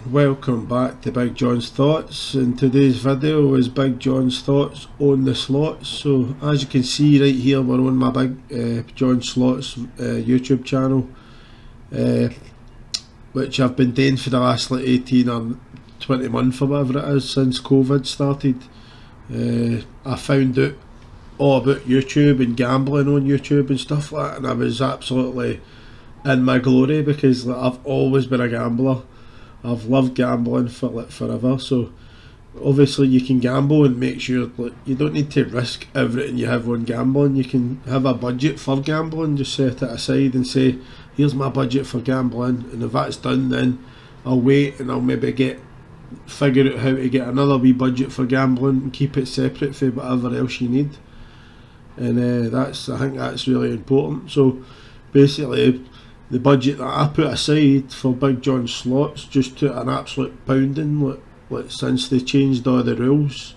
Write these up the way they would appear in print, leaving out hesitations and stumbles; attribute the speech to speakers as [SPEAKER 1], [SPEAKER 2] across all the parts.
[SPEAKER 1] Welcome back to Big John's Thoughts, and today's video is Big John's Thoughts on the slots. So as you can see right here, we're on my Big John Slots YouTube channel, which I've been doing for the last 18 or 20 months or whatever it is since COVID started. I found out all about YouTube and gambling on YouTube and stuff like that, and I was absolutely in my glory because I've always been a gambler. I've loved gambling for forever, so obviously you can gamble and make sure you don't need to risk everything you have on gambling. You can have a budget for gambling, just set it aside and say, here's my budget for gambling, and if that's done then I'll wait and I'll maybe figure out how to get another wee budget for gambling and keep it separate for whatever else you need. And I think that's really important. So basically the budget that I put aside for Big John Slots just took an absolute pounding since they changed all the rules.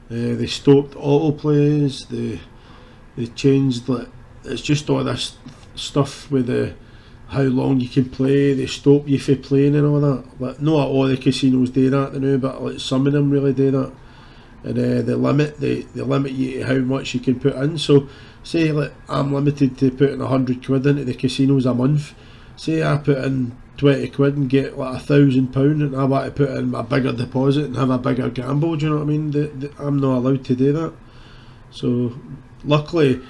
[SPEAKER 1] They stopped autoplays, they changed it's just all this stuff with how long you can play. They stop you from playing and all that. Not all the casinos do that now, but some of them really do that. And they limit you to how much you can put in. So say I'm limited to putting 100 quid into the casinos a month. Say I put in 20 quid and get £1,000, and I want to put in a bigger deposit and have a bigger gamble, do you know what I mean? I'm not allowed to do that. So luckily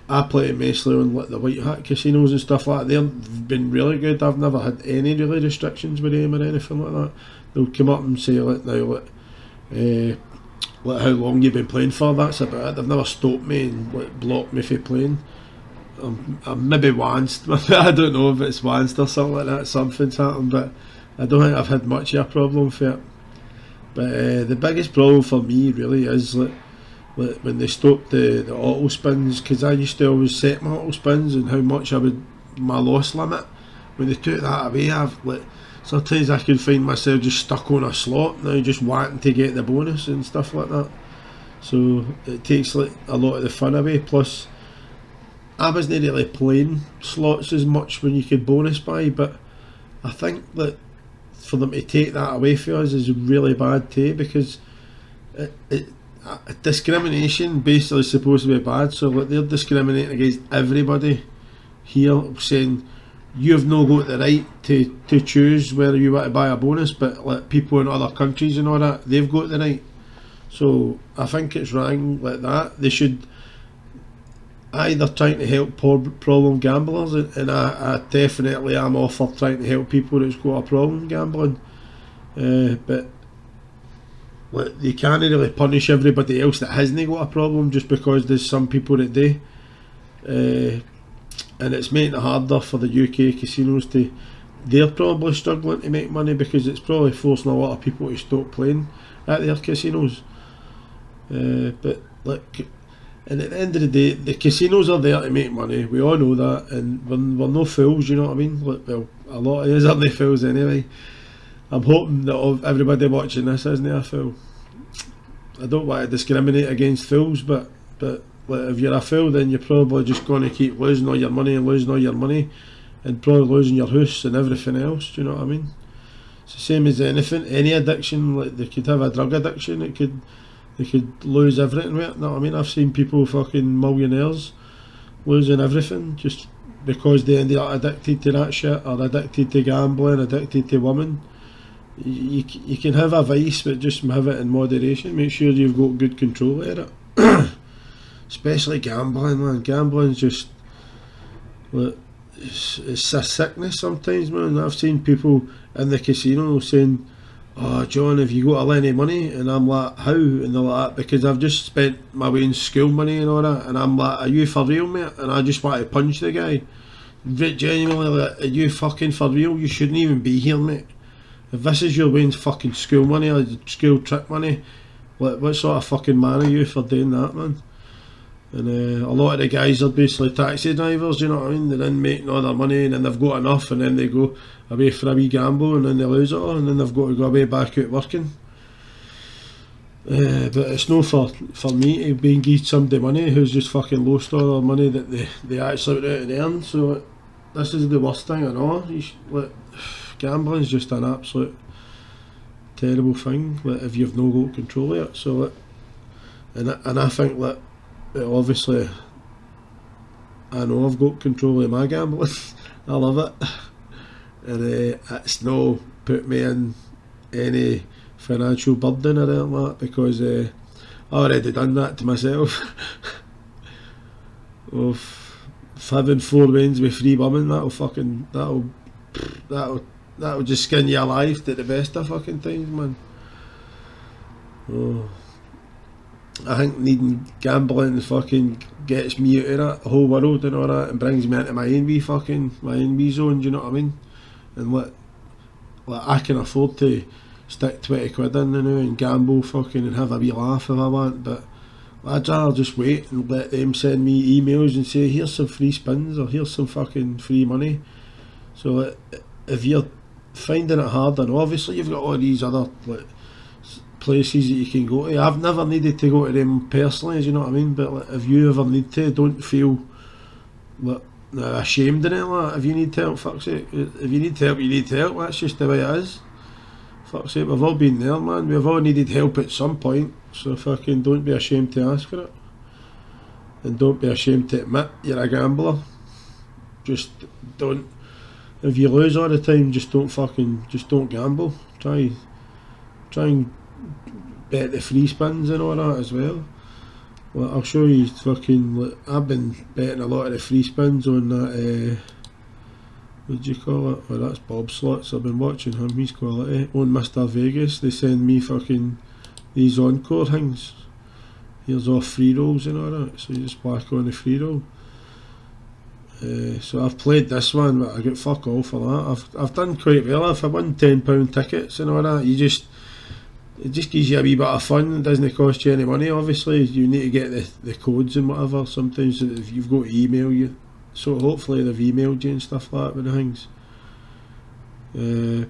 [SPEAKER 1] I play mostly on the white hat casinos and stuff like that. They've been really good. I've never had any really restrictions with them or anything like that. They'll come up and say how long you've been playing for, that's about it. They've never stopped me and blocked me from playing. I'm maybe wanced, I don't know if it's wanced or something like that, something's happened, but I don't think I've had much of a problem for it. But the biggest problem for me really is when they stopped the auto spins, because I used to always set my auto spins and how much my loss limit. When they took that away, sometimes I can find myself just stuck on a slot now, just wanting to get the bonus and stuff like that. So it takes a lot of the fun away. Plus, I wasn't really playing slots as much when you could bonus buy, but I think that for them to take that away from us is really bad too, because discrimination basically is supposed to be bad. So they're discriminating against everybody here, saying you've no got the right to choose whether you want to buy a bonus, but people in other countries and all that, they've got the right. So I think it's wrong like that. They should either trying to help problem gamblers, and I definitely am all for trying to help people that's got a problem gambling, but you can't really punish everybody else that hasn't got a problem just because there's some people that do. And it's making it harder for the UK casinos they're probably struggling to make money because it's probably forcing a lot of people to stop playing at their casinos. And at the end of the day, the casinos are there to make money, we all know that, and we're no fools, you know what I mean? Well, a lot of us aren't fools anyway. I'm hoping that everybody watching this isn't a fool. I don't want to discriminate against fools, but if you're a fool, then you're probably just going to keep losing all your money and probably losing your house and everything else, do you know what I mean? It's the same as anything, any addiction. They could have a drug addiction, they could lose everything with it, you know what I mean? I've seen people, fucking millionaires, losing everything just because they ended up addicted to that shit, or addicted to gambling, addicted to women. You can have a vice, but just have it in moderation. Make sure you've got good control of it. Especially gambling, man. Gambling's just it's a sickness sometimes, man. I've seen people in the casino saying, "Oh, John, have you got any money?" And I'm like, "How?" And they're like, "Because I've just spent my way in school money and all that." And I'm like, "Are you for real, mate?" And I just want to punch the guy. Genuinely, are you fucking for real? You shouldn't even be here, mate. If this is your way in fucking school money or school trick money, what sort of fucking man are you for doing that, man? And a lot of the guys are basically taxi drivers, you know what I mean? They're then making all their money and then they've got enough, and then they go away for a wee gamble and then they lose it all, and then they've got to go away back out working. But it's no for me to be and give somebody money who's just fucking lost all their money that they actually went out and earned. So this is the worst thing I know. gambling's just an absolute terrible thing, like, if you've no got control of it. So, like, and I think that, obviously, I know I've got control of my gambling. I love it, and it's no put me in any financial burden or anything like that, because I already done that to myself. Of having 4 wins with 3 women, that'll just skin you alive to the best of fucking times, man. Oh, I think needing gambling fucking gets me out of that whole world and all that, and brings me into my own wee zone. Do you know what I mean? And like I can afford to stick 20 quid in now and gamble fucking and have a wee laugh if I want, but I'd rather just wait and let them send me emails and say, here's some free spins or here's some fucking free money. So if you're finding it hard, and obviously you've got all these other like places that you can go to. I've never needed to go to them personally, do you know what I mean? But like, if you ever need to, don't feel like ashamed in it. Like, if you need help, fuck's sake. If you need help, you need help. That's just the way it is. Fuck's sake, we've all been there, man. We've all needed help at some point. So fucking don't be ashamed to ask for it. And don't be ashamed to admit you're a gambler. Just don't. If you lose all the time, just don't gamble. Try and bet the free spins and all that as well. Well, I'll show you fucking. Like, I've been betting a lot of the free spins on that. What do you call it? Well, that's Bob Slots. I've been watching him. He's quality. On Mr. Vegas, they send me fucking these encore things. Here's all free rolls and all that. So you just whack on the free roll. So I've played this one, but I get fuck all for that. I've done quite well. If I won £10 tickets and all that, it just gives you a wee bit of fun. It doesn't cost you any money. Obviously, you need to get the codes and whatever. Sometimes if you've got to email you, so hopefully they've emailed you and stuff like that with the things.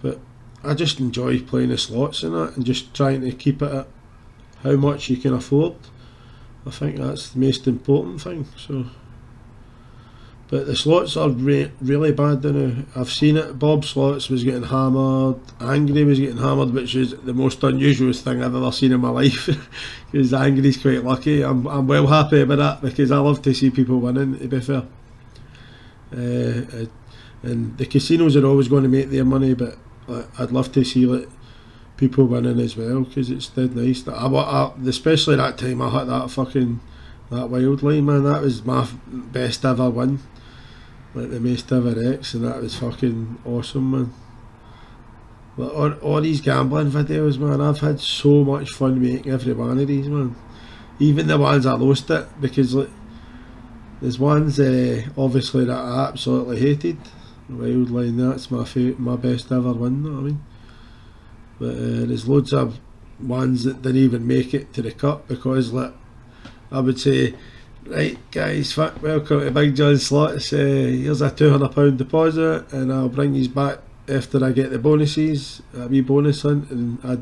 [SPEAKER 1] But I just enjoy playing the slots and that, and just trying to keep it at how much you can afford. I think that's the most important thing. So. But the slots are really bad now. I've seen it. Bob Slots was getting hammered. Angry was getting hammered, which is the most unusual thing I've ever seen in my life. Because Angry's quite lucky. I'm well happy about that, because I love to see people winning, to be fair. And the casinos are always going to make their money, but I'd love to see like people winning as well, because it's dead nice. Especially that time I hit that wild line, man. That was my best ever win. Like the most ever X, and that was fucking awesome, man. Like all these gambling videos, man, I've had so much fun making every one of these, man. Even the ones I lost it, because like there's ones obviously that I absolutely hated. Wild line, that's my best ever win, you know what I mean? But there's loads of ones that didn't even make it to the cut, because like I would say, right guys, welcome to Big John Slots, here's a £200 deposit and I'll bring you back after I get the bonuses, a wee bonus hunt, and I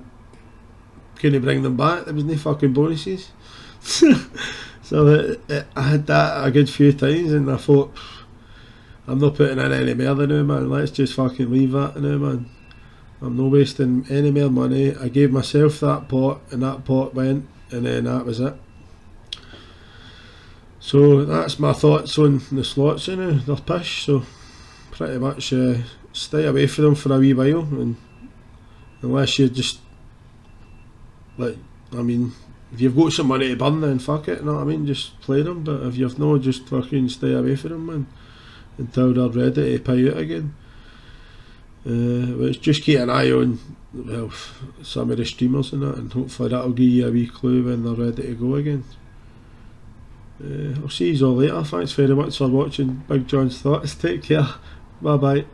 [SPEAKER 1] couldn't bring them back. There was no fucking bonuses. So I had that a good few times, and I thought, I'm not putting in any more than now, man. Let's just fucking leave that now, man. I'm not wasting any more money. I gave myself that pot, and that pot went, and then that was it. So that's my thoughts on the slots, you know. They're pish, so pretty much stay away from them for a wee while, and unless you just like, I mean, if you've got some money to burn, then fuck it, you know what I mean, just play them. But if you've not, just fucking stay away from them, man, until they're ready to pay out again. But just keep an eye on, well, some of the streamers and that, and hopefully that'll give you a wee clue when they're ready to go again. I'll see you all later. Thanks very much for watching Big John's Thoughts. Take care. Bye bye.